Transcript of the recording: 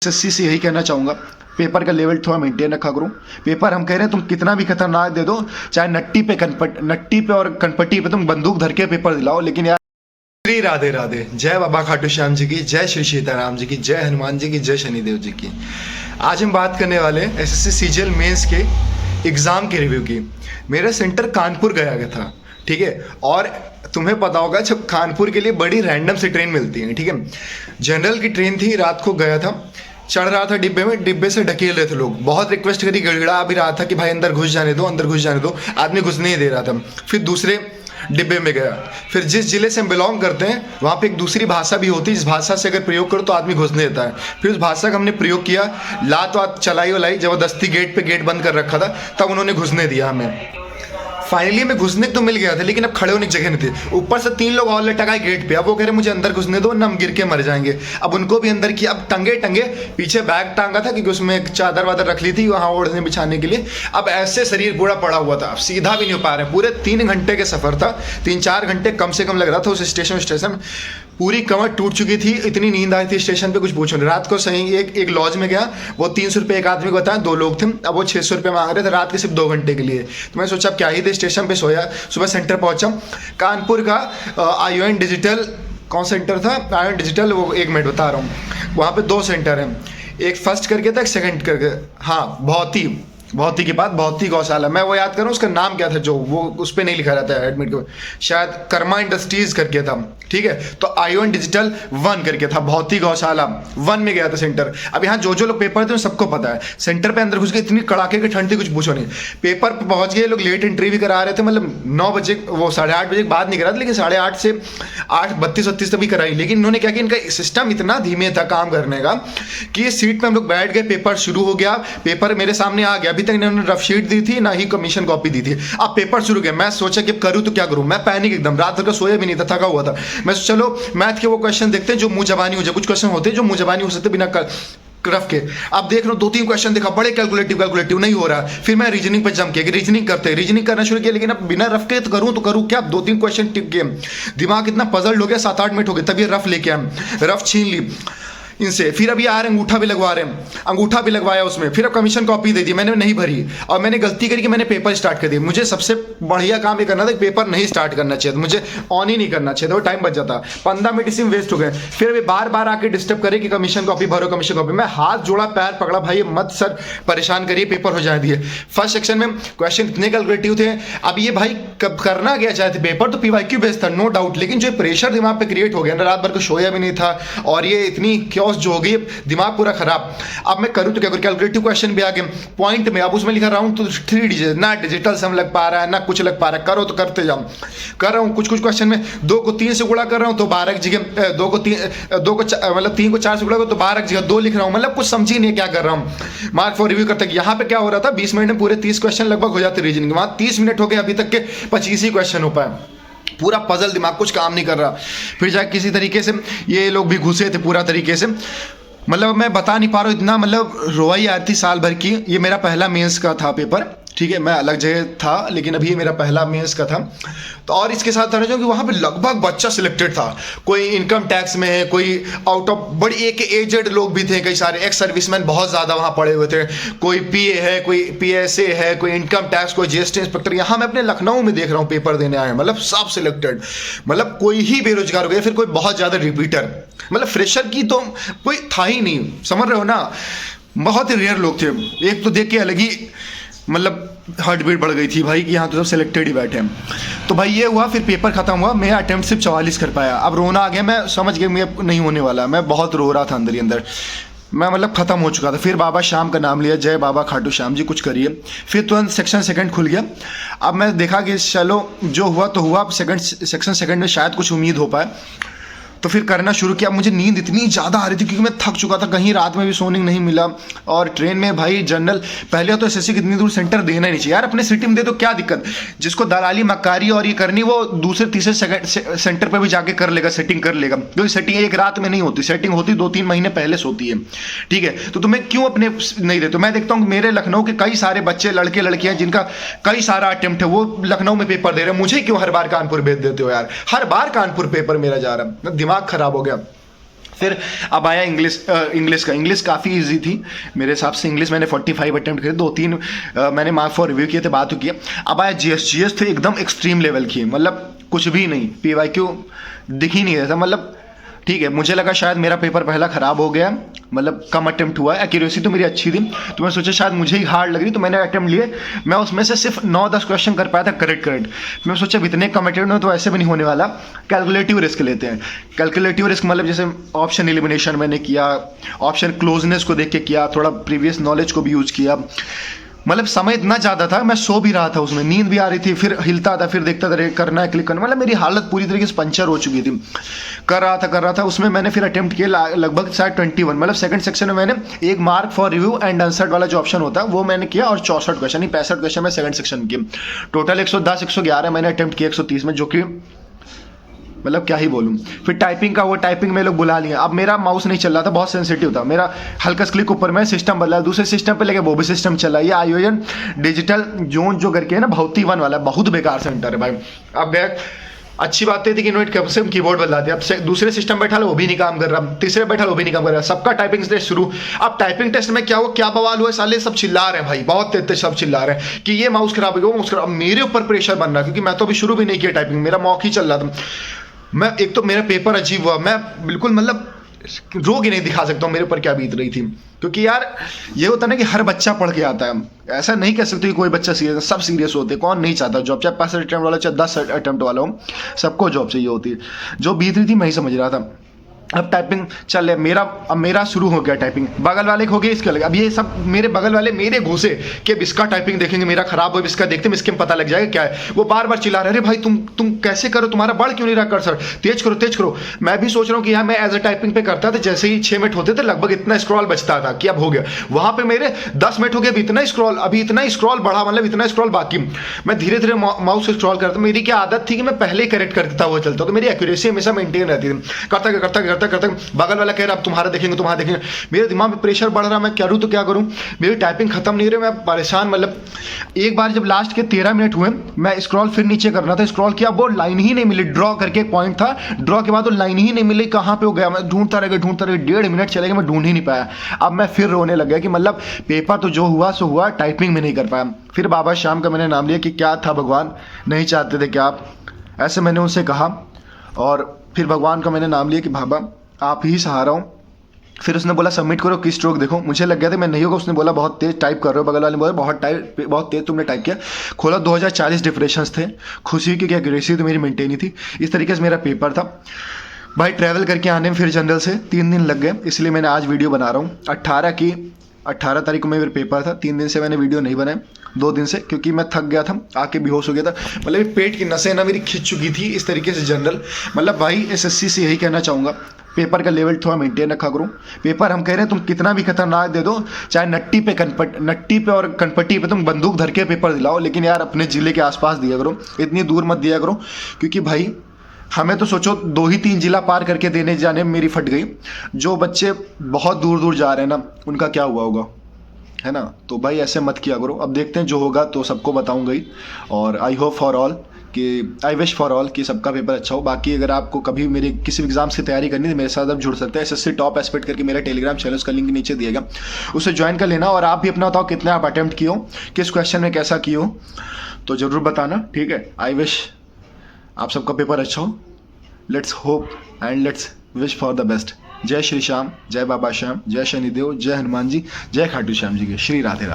SSC से यही कहना चाहूँगा, पेपर का लेवल थोड़ा मेंटेन रखा करो। पेपर हम कह रहे हैं तुम कितना भी खतरनाक दे दो, चाहे नट्टी पे और कनपट्टी पे तुम बंदूक धर के पेपर दिलाओ, लेकिन यार। श्री राधे राधे, जय बाबा खाटू श्याम जी की, जय श्री सीताराम जी की, जय हनुमान जी की, जय शनिदेव जी की। आज हम बात करने वाले एसएससी सीजीएल मेंस के एग्ज़ाम के रिव्यू की। मेरा सेंटर कानपुर गया था, ठीक है। और तुम्हें पता होगा जब कानपुर के लिए बड़ी रैंडम से ट्रेन मिलती है, ठीक है। जनरल की ट्रेन थी, रात को गया था, चढ़ रहा था डिब्बे में, डिब्बे से ढकेल रहे थे लोग, बहुत रिक्वेस्ट करी, गड़गड़ा भी रहा था कि भाई अंदर घुस जाने दो, अंदर घुस जाने दो, आदमी घुसने ही दे रहा था। फिर दूसरे डिब्बे में गया, फिर जिस जिले से हम बिलोंग करते हैं वहाँ पे एक दूसरी भाषा भी होती है, जिस भाषा से अगर प्रयोग करो तो आदमी घुसने देता है। फिर उस भाषा का हमने प्रयोग किया, लात वात चलाई वलाई, जबरदस्ती गेट बंद कर रखा था, तब उन्होंने घुसने दिया हमें। फाइनली मैं घुसने तो मिल गया था, लेकिन अब खड़े होने की जगह नहीं थी। ऊपर से 3 लोग और लटकाए गेट पे, अब वो कह रहे मुझे अंदर घुसने दो ना, हम गिर के मर जाएंगे। अब उनको भी अंदर किया, अब टंगे पीछे बैग टांगा था क्योंकि उसमें एक चादर वादर रख ली थी वहाँ ओढ़ने बिछाने के लिए। अब ऐसे शरीर पूरा पड़ा हुआ था, अब सीधा भी नहीं हो पा रहे। पूरे 3 घंटे के सफर था, 3-4 घंटे कम से कम लग रहा था उस स्टेशन। पूरी कमर टूट चुकी थी, इतनी नींद आई थी स्टेशन पे कुछ पूछो नहीं। रात को सही एक लॉज में गया, वो 300 रुपये एक आदमी को बताया, 2 लोग थे, अब वो 600 रुपये मांग रहे थे रात के सिर्फ 2 घंटे के लिए। तो मैं सोचा अब क्या ही थे, स्टेशन पे सोया। सुबह सेंटर पहुंचा, कानपुर का ION डिजिटल, कौन सेंटर था ION डिजिटल, वो 1 मिनट बता रहा हूँ। वहाँ पे 2 सेंटर हैं, एक फर्स्ट करके था, एक सेकंड करके, हाँ भौती के बाद भौती गौशाला, मैं वो याद करूँ उसका नाम क्या था, जो वो उस पर नहीं लिखा रहता है एडमिट को, शायद कर्मा इंडस्ट्रीज करके था, ठीक है। तो ION डिजिटल 1 करके था, भौती गौशाला 1 में गया था सेंटर। अब यहाँ जो लोग पेपर थे सबको पता है, सेंटर पे अंदर घुस के इतनी कड़ाके की ठंड थी कुछ पूछो नहीं। पेपर पे पहुंच गए लोग, लेट एंट्री भी करा रहे थे, मतलब 9 बजे, वो 8:30 बजे के बाद नहीं करा था, लेकिन 8:30 से 8:32-38 तक भी कराई। लेकिन इन्होंने क्या किया, इनका सिस्टम इतना धीमे था काम करने का कि ये सीट पे हम लोग बैठ गए, पेपर शुरू हो गया, पेपर मेरे सामने आ गया। अभी तक इन्होंने रफ शीट दी थी ना ही कमीशन कॉपी दी थी। अब पेपर शुरू किया, मैं सोचा कि करूँ तो क्या करूँ, मैं पैनिक एकदम, रात भर का सोया भी नहीं था, थका हुआ था। मैं चलो मैथ के वो क्वेश्चन देखते हैं जो मुंह जबानी हो जाए, कुछ क्वेश्चन होते हैं जो मुंह जबानी हो सकते बिना रफ के। अब देख रहा हूँ 2-3 क्वेश्चन देखा, बड़े कैलकुलेटिव नहीं हो रहा। फिर मैं रीजनिंग पर जम किया, रीजनिंग करना शुरू किया, लेकिन अब बिना रफ के तो करूँ क्या। 2-3 क्वेश्चन टिक गए, दिमाग इतना पजल्ड हो गया, 7-8 मिनट हो गए, तब ये रफ लेके आए, रफ छीन ली इनसे। फिर अभी आ रहे अंगूठा भी लगवा रहे हैं, अंगूठा भी लगवाया उसमें। फिर अब कमीशन कॉपी दे दी, मैंने नहीं भरी, और मैंने गलती करी कि मैंने पेपर स्टार्ट कर दिया। मुझे सबसे बढ़िया काम ये करना था, पेपर नहीं स्टार्ट करना चाहिए था, मुझे ऑन ही नहीं करना चाहिए था, वो टाइम बच जाता। 15 मिनट इसी में वेस्ट हो गए। फिर अभी बार आके डिस्टर्ब करे कि कमीशन कॉपी भरो, कमीशन कॉपी। मैं हाथ जोड़ा, पैर पकड़ा, भाई मत सर परेशान करिए, पेपर हो जाए दिए। फर्स्ट सेक्शन में क्वेश्चन इतने कैलकुलेटिव थे। अब ये भाई कब करना क्या चाहते, पेपर तो PYQ बेस्ड था नो डाउट, लेकिन जो प्रेशर दिमाग पे क्रिएट हो गया ना, रात भर को सोया भी नहीं था, और ये इतनी क्योस जो हो गई, दिमाग पूरा खराब। अब मैं करूँ तो क्या करूँ, कैलकुलेटिव क्वेश्चन भी आ गए पॉइंट में। अब उसमें लिखा राउंड तो 3 डिजिट, ना डिजिटल सम लग पा रहा है ना कुछ लग पा रहा है, करो तो करते जाओ। कर रहा हूँ कुछ क्वेश्चन में 2 को 3 से गुणा कर रहा हूँ तो 12 की जगह 2 को 3 को 4 से गुणा करो तो 12 की जगह 2 लिख रहा हूँ, मतलब कुछ समझ ही नहीं क्या कर रहा हूँ। मार्क फॉर रिव्यू करते यहाँ पे क्या हो रहा था, 20 मिनट में पूरे 30 क्वेश्चन लगभग हो जाते रीजनिंग, वहाँ 30 मिनट हो गए, अभी तक के 25 ही क्वेश्चन हो पाए। पूरा पजल, दिमाग कुछ काम नहीं कर रहा। फिर जाके किसी तरीके से ये लोग भी घुसे थे पूरा तरीके से, मतलब मैं बता नहीं पा रहा हूँ, इतना मतलब रोई आ रही थी साल भर की। ये मेरा पहला मेंस का था पेपर, ठीक है, मैं अलग जगह था, लेकिन अभी ये मेरा पहला मेंस का था। तो और इसके साथ था कि वहाँ पे लगभग बच्चा सिलेक्टेड था, कोई इनकम टैक्स में है, कोई आउट ऑफ, बड़ी एक एजेड लोग भी थे, कई सारे एक्स सर्विसमैन बहुत ज़्यादा वहाँ पड़े हुए थे, कोई PA है, कोई PSA है, कोई इनकम टैक्स, कोई GST इंस्पेक्टर। यहाँ मैं अपने लखनऊ में देख रहा हूँ पेपर देने आए, मतलब सब सिलेक्टेड, मतलब कोई ही बेरोजगार हो गया, फिर कोई बहुत ज़्यादा रिपीटर, मतलब फ्रेशर की तो कोई था ही नहीं, समझ रहे हो ना। बहुत ही रेयर लोग थे, एक तो देख के अलग ही मतलब हार्ट बीट बढ़ गई थी भाई कि यहाँ तो सब सिलेक्टेड ही बैठे हैं। तो भाई ये हुआ, फिर पेपर खत्म हुआ, मैं अटेम्प्ट सिर्फ 44 कर पाया। अब रोना आ गया, मैं समझ गया मैं नहीं होने वाला, मैं बहुत रो रहा था अंदर ही अंदर, मैं मतलब खत्म हो चुका था। फिर बाबा श्याम का नाम लिया, जय बाबा खाटू श्याम जी कुछ करिए। फिर तुरंत सेक्शन सेकंड खुल गया। अब मैं देखा कि चलो जो हुआ तो हुआ, अब सेक्शन सेकंड में शायद कुछ उम्मीद हो पाए, तो फिर करना शुरू किया। मुझे नींद इतनी ज़्यादा आ रही थी क्योंकि मैं थक चुका था, कहीं रात में भी सोने नहीं मिला। और ट्रेन में भाई जनरल, पहले तो SSC कितनी दूर सेंटर देना ही नहीं चाहिए यार, अपने सिटी में दे तो क्या दिक्कत। जिसको दलाली मक्कारी और ये करनी, वो दूसरे तीसरे सेंटर पर भी जाके कर लेगा, सेटिंग कर लेगा, क्योंकि सेटिंग एक रात में नहीं होती, सेटिंग होती 2-3 महीने पहले से होती है, ठीक है। तो तुम्हें क्यों अपने नहीं देते। मैं देखता हूँ मेरे लखनऊ के कई सारे बच्चे, लड़के लड़कियाँ जिनका कई सारा अटेम्प्ट है, वो लखनऊ में पेपर दे रहे हैं। मुझे क्यों हर बार कानपुर भेज देते हो यार, हर बार कानपुर पेपर मेरा जा रहा है, दिमाग खराब हो गया। फिर अब आया इंग्लिश का। इंग्लिश काफ़ी इजी थी मेरे हिसाब से। इंग्लिश मैंने 45 अटेम्प्ट किए, 2-3 मैंने मार्क फॉर रिव्यू किए थे, बात की। अब आया जीएस थे एकदम एक्सट्रीम लेवल की, मतलब कुछ भी नहीं, पीवाईक्यू दिख ही नहीं रहा था। मतलब ठीक है, मुझे लगा शायद मेरा पेपर पहला ख़राब हो गया, मतलब कम अटेम्प्ट हुआ है। एक्यूरेसी तो मेरी अच्छी थी, तो मैं सोचा शायद मुझे ही हार्ड लग रही, तो मैंने अटेम्प्ट लिए। मैं उसमें से सिर्फ 9-10 क्वेश्चन कर पाया था करेक्ट। मैं सोचा इतने कम अटेम्प्ट में तो ऐसे भी नहीं होने वाला, कैलकुलेटिव रिस्क लेते हैं। कैलकुलेटिव रिस्क मतलब जैसे ऑप्शन एलिमिनेशन मैंने किया, ऑप्शन क्लोजनेस को देख के किया, थोड़ा प्रीवियस नॉलेज को भी यूज़ किया। मतलब समय इतना ज़्यादा था, मैं सो भी रहा था उसमें, नींद भी आ रही थी, फिर हिलता था, फिर देखता था करना है क्लिक करना, मतलब मेरी हालत पूरी तरीके से पंचर हो चुकी थी। कर रहा था उसमें। मैंने फिर अटेम्प्ट किए लगभग शायद 21, मतलब सेकंड सेक्शन में मैंने एक mark for review and answer वाला जो ऑप्शन होता है वो मैंने किया, और 64 क्वेश्चन नहीं 65 क्वेश्चन में सेकंड सेक्शन किए। टोटल 110-111 मैंने अटेम्प्ट किए 130 में, जो कि मतलब क्या ही बोलूँ। फिर टाइपिंग का, वो टाइपिंग में लोग बुला लिए। अब मेरा माउस नहीं चल रहा था, बहुत सेंसिटिव था मेरा, हल्का क्लिक ऊपर में सिस्टम बदला, दूसरे सिस्टम पे लेके वो भी सिस्टम चला। ये आयोजन डिजिटल जोन जो करके है ना, भौती 1 वाला, बहुत बेकार सेंटर है भाई। अब गया, अच्छी बात ये थी कि इन्होंने कब से कीबोर्ड बदला दिया। अब दूसरे सिस्टम बैठा लो वो भी नहीं काम कर रहा, तीसरे बैठा लो वो भी नहीं काम कर रहा, सबका टाइपिंग टेस्ट शुरू। अब टाइपिंग टेस्ट में क्या हुआ, क्या बवाल हुआ, साले सब चिल्ला रहे हैं भाई, बहुत तेज सब चिल्ला रहे हैं कि ये माउस खराब है, वो माउस खराब। मेरे ऊपर प्रेशर बन रहा, क्योंकि मैं तो अभी शुरू भी नहीं किया टाइपिंग, मेरा मॉक ही चल रहा था। मैं एक तो मेरा पेपर अजीब हुआ, मैं बिल्कुल मतलब रोग ही नहीं दिखा सकता हूँ मेरे ऊपर क्या बीत रही थी। क्योंकि यार ये होता है ना कि हर बच्चा पढ़ के आता है, ऐसा नहीं कह सकते कि कोई बच्चा सीरियस है, सब सीरियस होते हैं। कौन नहीं चाहता जॉब, चाहे 5 अटेम्प्ट वाला चाहे 10 अटेम्प्ट वाला हो, सबको जॉब चाहिए होती है। जो बीत रही थी मैं ही समझ रहा था। अब टाइपिंग चल रहा है, अब मेरा शुरू हो गया टाइपिंग, बगल वाले हो गया इसके अलग। अब ये सब मेरे बगल वाले मेरे घुसे कि इसका टाइपिंग देखेंगे, मेरा खराब हो, इसका देखते हैं, इसके में पता लग जाएगा क्या है। वो बार बार चिल्ला रहे, अरे भाई तुम कैसे करो, तुम्हारा बढ़ क्यों नहीं रहा कर्सर, तेज करो। मैं भी सोच रहा हूँ कि यार मैं एज अ टाइपिंग पे करता था, जैसे ही 6 मिनट होते थे लगभग इतना स्क्रॉल बचता था कि अब हो गया। वहां पे मेरे 10 मिनट हो गए, अभी इतना स्क्रॉल बढ़ा, मतलब इतना स्क्रॉल बाकी। मैं धीरे धीरे माउस से स्क्रॉल करता। मेरी क्या आदत थी कि मैं पहले करेक्ट कर देता हुआ चलता, तो मेरी एक्यूरेसी हमेशा मेंटेन रहती थी। करता बगल वाला कह रहा अब तुम्हारा देखेंगे। मेरे दिमाग में प्रेशर बढ़ रहा, मैं करूँ तो क्या करूँ, मेरी टाइपिंग खत्म नहीं रही, मैं परेशान। मतलब एक बार जब लास्ट के 13 मिनट हुए, मैं स्क्रॉल फिर नीचे करना था, स्क्रॉल किया, वो लाइन ही नहीं मिली। ड्रॉ करके एक पॉइंट था, ड्रॉ के बाद वो लाइन ही नहीं मिली, कहाँ पे हो गया। मैं ढूंढता रह गया, 1.5 मिनट चले गए, मैं ढूंढ ही नहीं पाया। अब मैं फिर रोने लग गया कि मतलब पेपर तो जो हुआ सो हुआ, टाइपिंग में नहीं कर पाया। फिर बाबा श्याम का मैंने नाम लिया कि क्या था भगवान, नहीं चाहते थे क्या आप, ऐसे मैंने उनसे कहा। और फिर भगवान का मैंने नाम लिया कि बाबा आप ही सहारा हूँ। फिर उसने बोला सबमिट करो, की स्ट्रोक देखो। मुझे लग गया था मैं नहीं होगा, उसने बोला बहुत तेज टाइप कर रहे हो, बगल वाले ने बोला बहुत तेज तुमने टाइप किया। खोला 2040 डिप्रेशंस थे, खुशी की एक्यूरेसी तो मेरी मेंटेन ही थी। इस तरीके से मेरा पेपर था भाई। ट्रैवल करके आने में फिर जनरल से 3 दिन लग गए, इसलिए मैंने आज वीडियो बना रहा हूँ। 18 तारीख को मेरा पेपर था, 3 दिन से मैंने वीडियो नहीं बनाए, 2 दिन से, क्योंकि मैं थक गया था, आके बेहोश हो गया था। मतलब पेट की नसें ना मेरी खिंच चुकी थी इस तरीके से जनरल। मतलब भाई एसएससी से यही कहना चाहूँगा, पेपर का लेवल थोड़ा मेंटेन रखा करो। पेपर हम कह रहे हैं तुम कितना भी खतरनाक दे दो, चाहे नट्टी पे और कनपट्टी पे तुम बंदूक धर के पेपर दिलाओ, लेकिन यार अपने ज़िले के आसपास दिया करो, इतनी दूर मत दिया करो। क्योंकि भाई हमें तो सोचो 2 ही 3 जिला पार करके देने जाने में मेरी फट गई। जो बच्चे बहुत दूर जा रहे हैं ना, उनका क्या हुआ होगा, है ना। तो भाई ऐसे मत किया करो। अब देखते हैं जो होगा तो सबको बताऊंगा ही। और आई विश फॉर ऑल कि सबका पेपर अच्छा हो। बाकी अगर आपको कभी मेरे किसी एग्जाम्स की तैयारी करनी है तो मेरे साथ आप जुड़ सकते हैं। एसएससी टॉप एस्पेक्ट करके मेरा टेलीग्राम चैनल, उसका लिंक नीचे दिएगा, उसे ज्वाइन कर लेना। और आप भी अपना बताओ कितने आप अटेम्प्ट किए हो, किस क्वेश्चन में कैसा किए हो, तो ज़रूर बताना, ठीक है। आई विश आप सबका पेपर अच्छा हो। Let's hope and let's wish for the best. जय श्री श्याम, जय बाबा श्याम, जय शनिदेव, जय हनुमान जी, जय खाटू श्याम जी के। श्री राधे राधे।